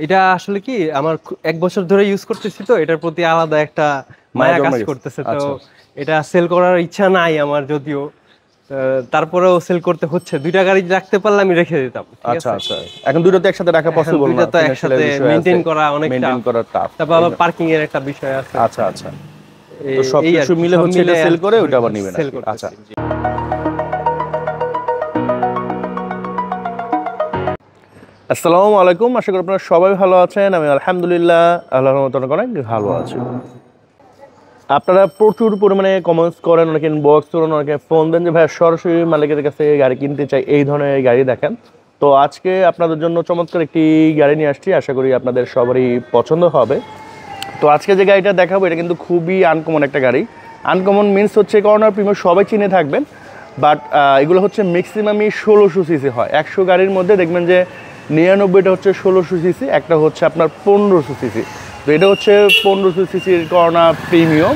এটা আসলে কি আমার 1 বছর ধরে ইউজ করতেছি, তো এটার প্রতি আলাদা একটা মায়া মায়া কাজ জন্মে গেছে। করতেছে। তো আচ্ছা এটা সেল করার ইচ্ছা নাই আমার যদিও, তারপরেও সেল করতে হচ্ছে। 2টা গাড়ি রাখতে পারলে আমি রেখে দিতাম, ঠিক আচ্ছা আছে। আচ্ছা। এখন দুটো তো একসাথে রাখা এখন পসিবল না, 2টা তো ফিনান্সিয়াল একসাথে বিষয় আছে, মেনটেন করা অনেক মেইনটেইন টাফ। করা টাফ। তারপর আবার পার্কিং এর একটা বিষয় আছে। আচ্ছা আচ্ছা। তো এই আর সবকিছু কি, মিলে সব হচ্ছে মিলে এটা আর সেল কি করে ওটা আবার নিবেন আর সেল কি। আচ্ছা। করতেছি। জি। আসসালামু আলাইকুম, আশা করি আপনারা সবাই ভালো আছেন। আমি আলহামদুলিল্লাহ আল্লাহর রহমতে অনেক ভালো আছি। আপনারা প্রচুর পরিমাণে কমেন্টস করেন, অনেকে ইনবক্স করেন, অনেকে ফোন দেন যে ভাই সরাসরি মালিকের কাছে গাড়ি কিনতে চাই, এই ধরনের গাড়ি দেখেন। তো আজকে আপনাদের জন্য চমৎকার একটি গাড়ি নিয়ে আসছি, আশা করি আপনাদের সবারই পছন্দ হবে। তো আজকে যে গাড়িটা দেখাবো এটা কিন্তু খুবই আনকমন একটা গাড়ি। আনকমন মিনস হচ্ছে কর্নার প্রিমিয়াম সবাই চিনে থাকবেন, বাট এগুলো হচ্ছে ম্যাক্সিমামই 1600 সিসি হয়। 100 গাড়ির মধ্যে দেখবেন যে 99টা হচ্ছে 1600 সিসি, একটা হচ্ছে আপনার 1500 সিসি। তো এটা হচ্ছে 1500 সিসির কর্নার প্রিমিয়াম,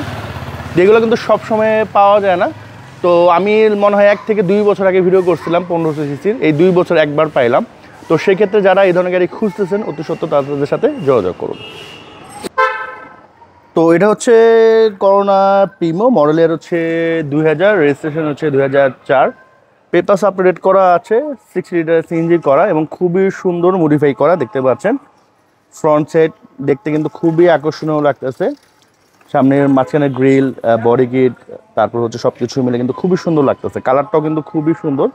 যেগুলো কিন্তু সব সময় পাওয়া যায় না। তো আমি মনে হয় 1 থেকে 2 বছর আগে ভিডিও করছিলাম 1500 সিসির, এই 2 বছর একবার পাইলাম। তো সেক্ষেত্রে যারা এই ধরনের গাড়ি খুঁজতেছেন অতি সত্ত্বর তাদের সাথে যোগাযোগ করুন। তো এটা হচ্ছে করোনা প্রিমো, মডেলের হচ্ছে 2000, রেজিস্ট্রেশন হচ্ছে 2004, পেপারস আপডেট করা আছে, 6 লিটার সিএনজি করা এবং খুবই সুন্দর মডিফাই করা দেখতে পাচ্ছেন। ফ্রন্ট সাইড দেখতে কিন্তু খুবই আকর্ষণীয় লাগতেছে, সামনের মাঝখানে গ্রিল, বডি কিট, তারপর হচ্ছে সব কিছু মিলে কিন্তু খুবই সুন্দর লাগতেছে। কালারটাও কিন্তু খুবই সুন্দর,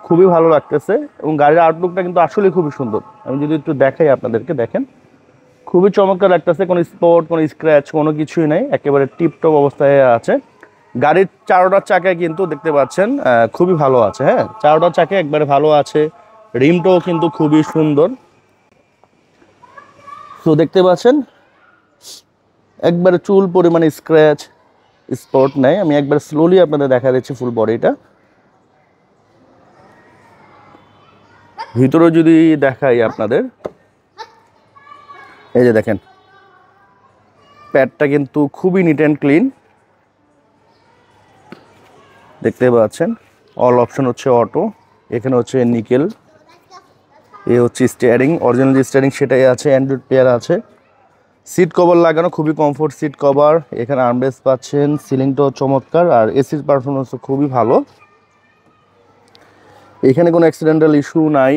খুবই ভালো লাগতেছে এবং গাড়ির আউটলুকটা কিন্তু আসলে খুবই সুন্দর। আমি যদি একটু দেখাই আপনাদেরকে, দেখেন খুবই চমৎকার লাগতেছে, কোনো স্পট কোনো স্ক্র্যাচ কোনো কিছুই নেই, একেবারে টিপটপ অবস্থায় আছে। গাড়ির 4টা চাকায় কিন্তু দেখতে পাচ্ছেন খুবই ভালো আছে। হ্যাঁ, 4টা চাকা একবারে ভালো আছে, রিমটাও কিন্তু খুবই সুন্দর। তো দেখতে পাচ্ছেন একবারে চুল পরিমাণে স্ক্র্যাচ স্পট নেই। আমি একবার স্লোলি আপনাদের দেখা দিচ্ছি ফুল বডিটা। ভিতরে যদি দেখাই আপনাদের, এই যে দেখেন প্যাডটা কিন্তু খুবই নিট অ্যান্ড ক্লিন দেখতে পাচ্ছেন। অল অপশন হচ্ছে অটো, এখানে হচ্ছে নিকেল, এ হচ্ছে স্টিয়ারিং, অরিজিনাল যে স্টিয়ারিং সেটাই আছে, অ্যান্ড্রয়েড প্লেয়ার আছে, সিট কভার লাগানো খুবই কমফোর্ট সিট কভার, এখানে আর্মরেস্ট পাচ্ছেন, সিলিংটাও চমৎকার আর এসির পারফরমেন্সও খুবই ভালো। এখানে কোনো অ্যাক্সিডেন্টাল ইস্যু নাই।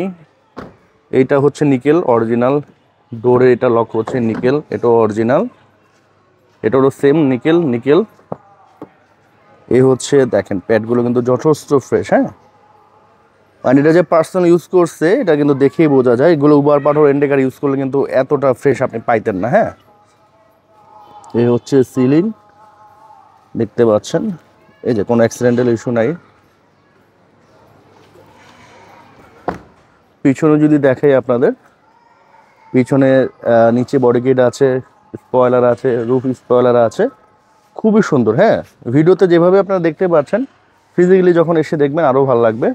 এইটা হচ্ছে নিকেল অরিজিনাল, ডোরে এটা লক হচ্ছে নিকেল, এটাও অরিজিনাল, এটারও সেম নিকেল নিকেল। এই হচ্ছে দেখেন প্যাডগুলো কিন্তু যথেষ্ট ফ্রেশ। হ্যাঁ, মানে এটা যে পার্সোনাল ইউজ করছে এটা কিন্তু দেখেই বোঝা যায়, এগুলো উবার পাঠাও এন্ডেকার ইউজ করলে কিন্তু এতটা ফ্রেশ আপনি পাইতেন না। হ্যাঁ, এই হচ্ছে সিলিং দেখতে পাচ্ছেন, এই যে কোনো অ্যাক্সিডেন্টাল ইস্যু নাই। পিছনে যদি দেখাই আপনাদের, পিছনে নিচে বডি কিট আছে, স্পয়লার আছে, রুফ স্পয়লার আছে, খুবই সুন্দর। হ্যাঁ, ভিডিওতে যেভাবে আপনারা দেখতে পাচ্ছেন ফিজিক্যালি যখন এসে দেখবেন আরও ভালো লাগবে।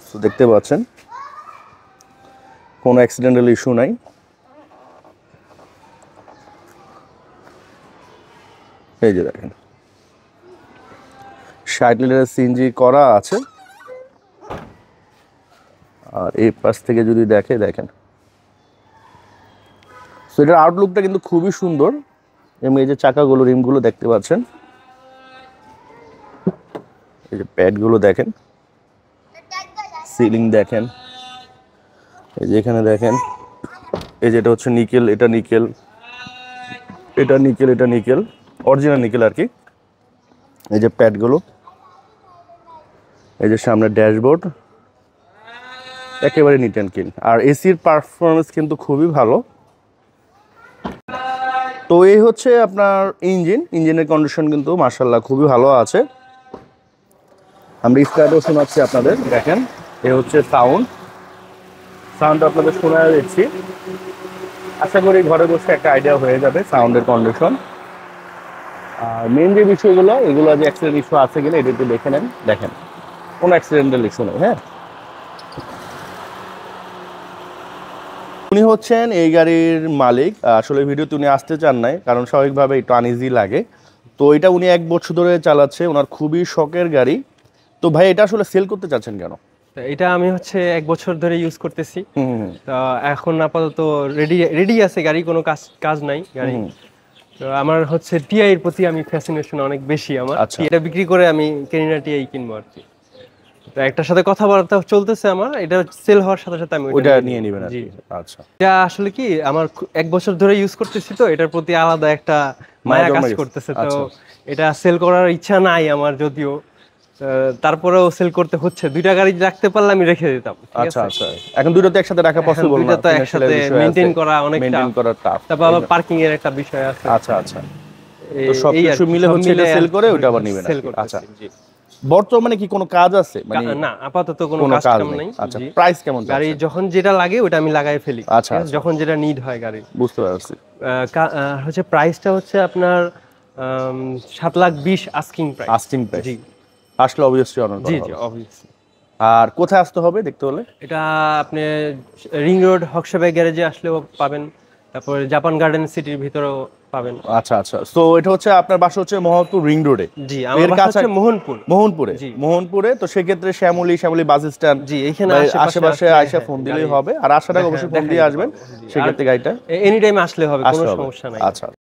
তো দেখতে পাচ্ছেন কোনো অ্যাক্সিডেন্টাল ইস্যু নাই। এই যে দেখেন 60 লিটারের সিএনজি করা আছে। আর এই পাশ থেকে যদি দেখেন, সো এটার আউটলুকটা কিন্তু খুবই সুন্দর এবং এই যে চাকাগুলো রিমগুলো দেখতে পাচ্ছেন, এই যে প্যাডগুলো দেখেন, সিলিং দেখেন, এই যে এখানে দেখেন, এই যে এটা হচ্ছে নিকেল, এটা নিকেল, এটা নিকেল, এটা নিকেল, অরিজিনাল নিকেল আর কি। এই যে প্যাডগুলো, এই যে সামনে ড্যাশবোর্ড, একেবারে নিট অ্যান্ড ক্লিন আর এসির পারফরমেন্স কিন্তু খুবই ভালো। তো এই হচ্ছে আপনার ইঞ্জিনের কন্ডিশন কিন্তু মাশাআল্লাহ খুবই ভালো আছে। আমরা স্টার্টও শোনাচ্ছি আপনাদের, দেখেন এই হচ্ছে সাউন্ডটা আপনাদের শোনা দিচ্ছি। আশা করি ঘরে বসে একটা আইডিয়া হয়ে যাবে সাউন্ডের কন্ডিশন। আর মেন যে বিষয়গুলো, এগুলো যে অ্যাক্সিডেন্ট ইস্যু আছে কিনা এটা একটু দেখে নেন, দেখেন কোনো অ্যাক্সিডেন্টাল ইস্যু নেই। হ্যাঁ, উনি হচ্ছেন এই গাড়ির মালিক। আসলে ভিডিওতে উনি আসতে চান নাই, কারণ স্বাভাবিকভাবে একটু আনইজি লাগে। তো এটা উনি 1 বছর ধরে চালাচ্ছে, ওনার খুবই শখের গাড়ি। তো ভাই এটা আসলে সেল করতে চাচ্ছেন কেন? তো এটা আমি হচ্ছে 1 বছর ধরে ইউজ করতেছি। হুম। তো এখন আপাতত রেডি আছে গাড়ি, কোনো কাজ নাই গাড়ি। তো আমার হচ্ছে টিআই এর প্রতি আমি ফ্যাসিনেশন অনেক বেশি আমার। আচ্ছা। এটা বিক্রি করে আমি কেনিনা টিআই কিনবো আর কি। তো একটার সাথে কথাবার্তা চলতেছে আমার, এটা সেল হওয়ার সাথে সাথে আমি ওইটা নিয়ে নেবেন আর জি। কি। আচ্ছা। এটা আসলে কি আমার 1 বছর ধরে ইউজ করতেছি, তো এটার প্রতি আলাদা একটা মায়া কাজ করতেছে। তো এটা সেল করার ইচ্ছা নাই আমার যদিও, তারপরেও সেল করতে হচ্ছে। 2টা গাড়ি রাখতে পারলে আমি রেখে দিতাম। আচ্ছা আচ্ছা, এখন দুটো তো একসাথে রাখা পসিবল না, দুইটা তো একসাথে মেইনটেইন করা অনেক মেইনটেইন করা টাফ। তারপর আবার পার্কিং এর একটা বিষয় আছে। আচ্ছা আচ্ছা, তো সবকিছু মিলে হচ্ছে এটা সেল করে ওটা আবার নেবেন। আচ্ছা, বর্তমানে কি কোনো কাজ আছে মানে? না, আপাতত কোনো কাজ কাম নাই। আচ্ছা, প্রাইস কেমন? গাড়ি যখন যেটা লাগে ওটা আমি লাগাই ফেলি। আচ্ছা, যখন যেটা নিড হয় গাড়ি। বুঝতে পারছি। হচ্ছে প্রাইসটা হচ্ছে আপনার 7,20,000 আস্কিং প্রাইস। Asking price. জি, আসলে অবভিয়াসলি অনার করা হবে। জি অবভিয়াসলি। আর কোথায় আসতে হবে দেখতে হলে? এটা আপনি রিং রোড হকশাবাই গ্যারেজে আসলেও পাবেন, তারপরে জাপান গার্ডেন সিটির ভিতরেও পাবেন। আচ্ছা আচ্ছা, তো এটা হচ্ছে আপনার বাসা হচ্ছে মোহাম্মদপুর রিং রোডে? জি, আমার বাসা হচ্ছে মোহনপুরে। মোহনপুরে, তো সেক্ষেত্রে শ্যামলী বাস স্ট্যান্ড, জি, এখানে আশেপাশে আইসা ফোন দিলেই হবে। আর আসার আগে অবশ্যই ফোন দিয়ে আসবেন, সেক্ষেত্রে গাড়িটা এনি টাইম আসলে হবে, কোনো সমস্যা নাই। আচ্ছা।